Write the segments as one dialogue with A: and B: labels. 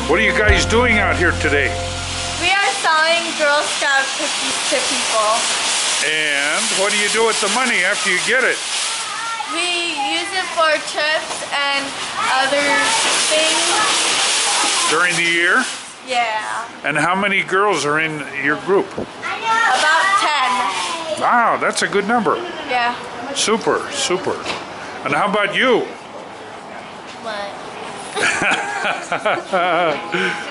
A: What are you guys doing out here today?
B: We are selling Girl Scout cookies to people.
A: And what do you do with the money after you get it?
B: We use it for trips and other things.
A: During the year?
B: Yeah.
A: And how many girls are in your group?
B: About 10.
A: Wow, that's a good number.
B: Yeah.
A: Super, super. And how about you?
B: What?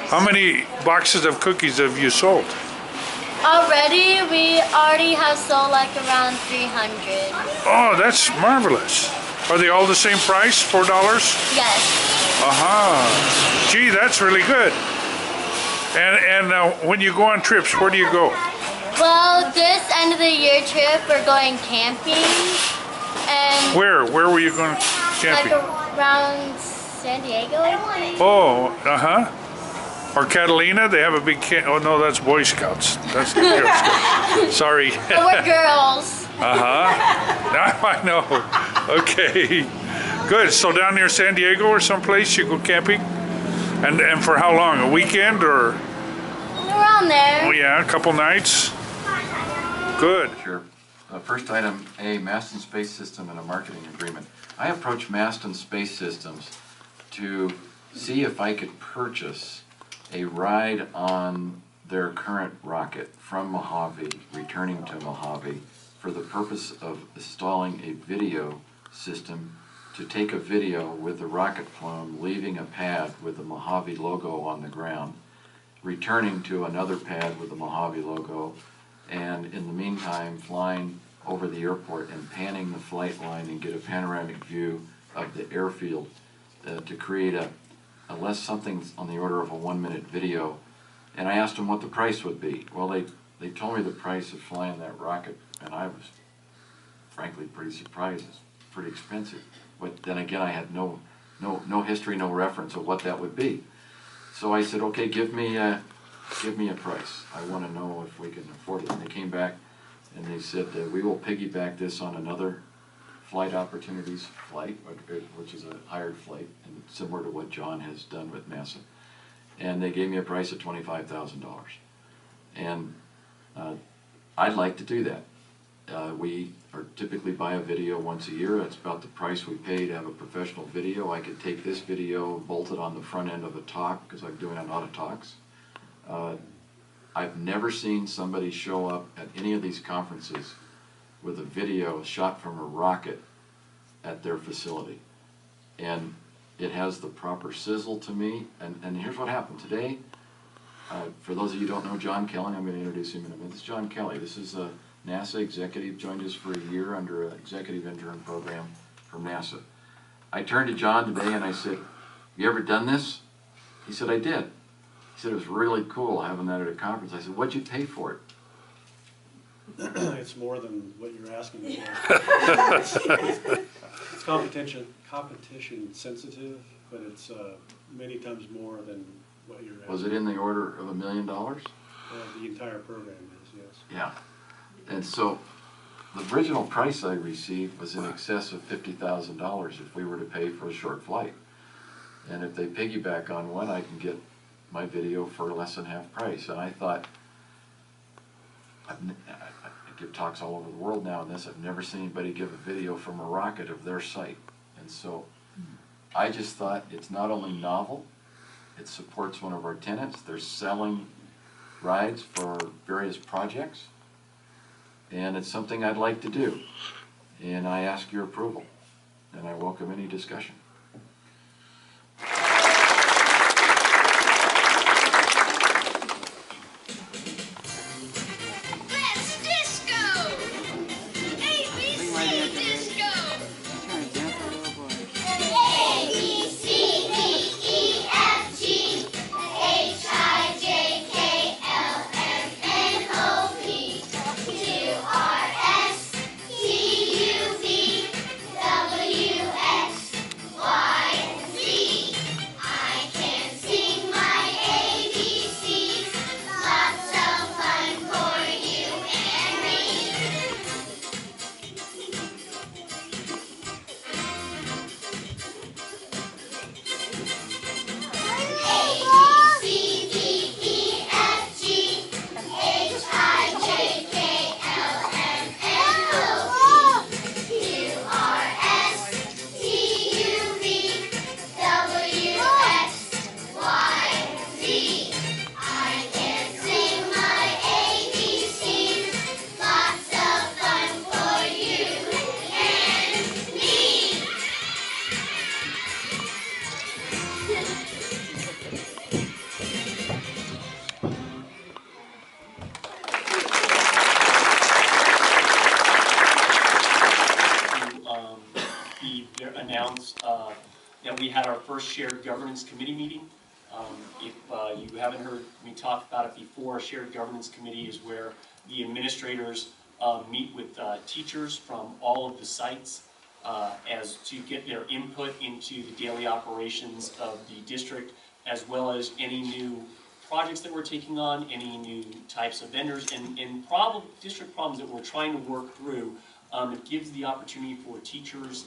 A: How many boxes of cookies have you sold?
B: We already have sold like around 300.
A: Oh, that's marvelous. Are they all the same price, $4?
B: Yes.
A: Aha. Gee, that's really good. And when you go on trips, where do you go?
B: Well, this end of the year trip, we're going camping. And
A: Where were you going camping?
B: like around San Diego, I think.
A: Oh, or Catalina, they have a big camp. Oh no, that's Boy Scouts. That's the Girl Scouts. Sorry.
B: But we're girls.
A: Now I know. Okay. Good. So down near San Diego or someplace you go camping? And for how long? A weekend or?
B: Around there.
A: Oh yeah, a couple nights. Good.
C: Sure. First item A, Masten Space System and a marketing agreement. I approached Masten Space Systems to see if I could purchase a ride on their current rocket from Mojave, returning to Mojave, for the purpose of installing a video system to take a video with the rocket plume leaving a pad with the Mojave logo on the ground, returning to another pad with the Mojave logo, and in the meantime flying over the airport and panning the flight line and get a panoramic view of the airfield to create less something on the order of a 1-minute video. And I asked them what the price would be. Well, they told me the price of flying that rocket, and I was frankly pretty surprised. It's pretty expensive. But then again, I had no history, no reference of what that would be. So I said, okay, give me a price. I want to know if we can afford it. And they came back and they said, we will piggyback this on another flight opportunities flight, which is a hired flight, and similar to what John has done with NASA. And they gave me a price of $25,000. And I'd like to do that. We are typically buy a video once a year. That's about the price we pay to have a professional video. I could take this video, bolt it on the front end of a talk, because I'm doing a lot of talks. I've never seen somebody show up at any of these conferences with a video shot from a rocket at their facility. And it has the proper sizzle to me. And here's what happened today. For those of you who don't know John Kelly, I'm going to introduce him in a minute. This is John Kelly. This is a NASA executive, joined us for a year under an executive intern program from NASA. I turned to John today and I said, you ever done this? He said, I did. He said, it was really cool having that at a conference. I said, what'd you pay for it?
D: It's more than what you're asking for. It's competition sensitive, but it's many times more than what you're asking.
C: Was it in the order of $1 million?
D: The entire program is, yes.
C: Yeah. And so the original price I received was in excess of $50,000 if we were to pay for a short flight. And if they piggyback on one, I can get my video for less than half price. And I thought, I give talks all over the world now on this. I've never seen anybody give a video from a rocket of their site. And so I just thought it's not only novel, it supports one of our tenants. They're selling rides for various projects. And it's something I'd like to do. And I ask your approval. And I welcome any discussion.
E: first shared governance committee meeting. If you haven't heard me talk about it before, shared governance committee is where the administrators meet with teachers from all of the sites as to get their input into the daily operations of the district, as well as any new projects that we're taking on, any new types of vendors, and district problems that we're trying to work through. It gives the opportunity for teachers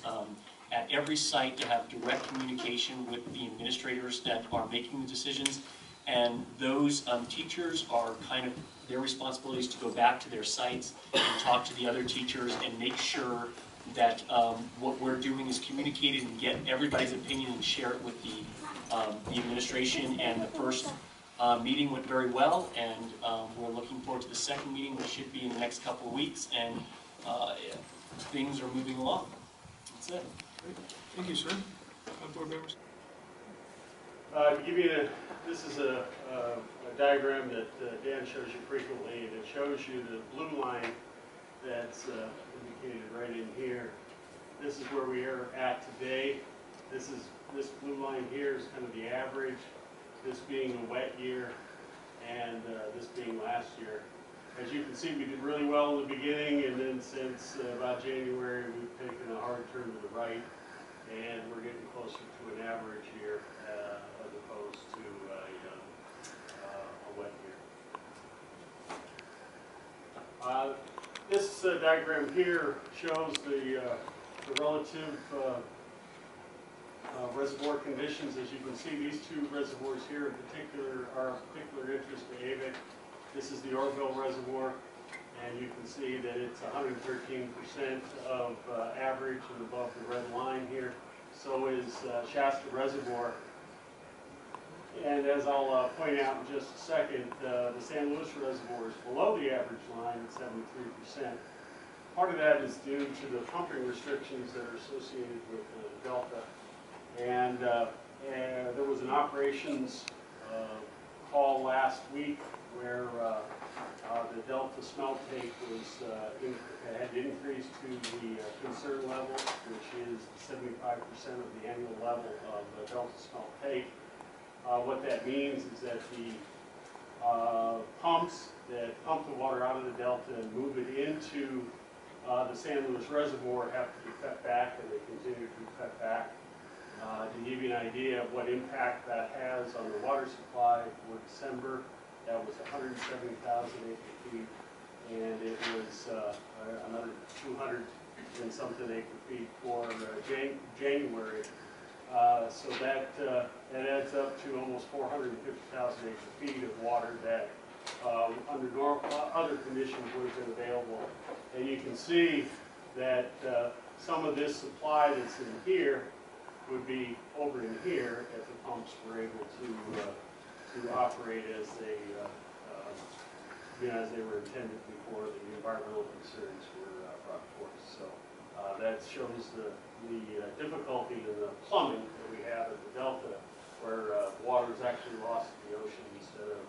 E: at every site to have direct communication with the administrators that are making the decisions, and those teachers are kind of, their responsibility is to go back to their sites and talk to the other teachers and make sure that what we're doing is communicated and get everybody's opinion and share it with the administration. And the first meeting went very well, and we're looking forward to the second meeting, which should be in the next couple of weeks, and things are moving along. That's it.
F: Great. Thank you, sir. Board members.
D: To give you this is a diagram that Dan shows you frequently, and it shows you the blue line that's indicated right in here. This is where we are at today. This blue line here is kind of the average, this being a wet year, and this being last year. As you can see, we did really well in the beginning, and then since about January, we've taken a hard turn to the right, and we're getting closer to an average year as opposed to a wet year. This diagram here shows the relative reservoir conditions. As you can see, these two reservoirs here in particular are of particular interest to AVEK. This is the Orville Reservoir, and you can see that it's 113% of average and above the red line here. So is Shasta Reservoir. And as I'll point out in just a second, the San Luis Reservoir is below the average line at 73%. Part of that is due to the pumping restrictions that are associated with the Delta. And there was an operations call last week where the Delta smelt take was had increased to the concern level, which is 75% of the annual level of the Delta smelt take. What that means is that the pumps that pump the water out of the Delta and move it into the San Luis Reservoir have to be cut back, and they continue to be cut back. To give you an idea of what impact that has on the water supply for December, that was 170,000 acre-feet, and it was another 200 and something acre-feet for January. So that adds up to almost 450,000 acre-feet of water that under other conditions would have been available. And you can see that some of this supply that's in here would be over in here if the pumps were able to operate as they as they were intended before the environmental concerns were brought forth. So that shows the difficulty in the plumbing that we have at the Delta, where water is actually lost to the ocean instead of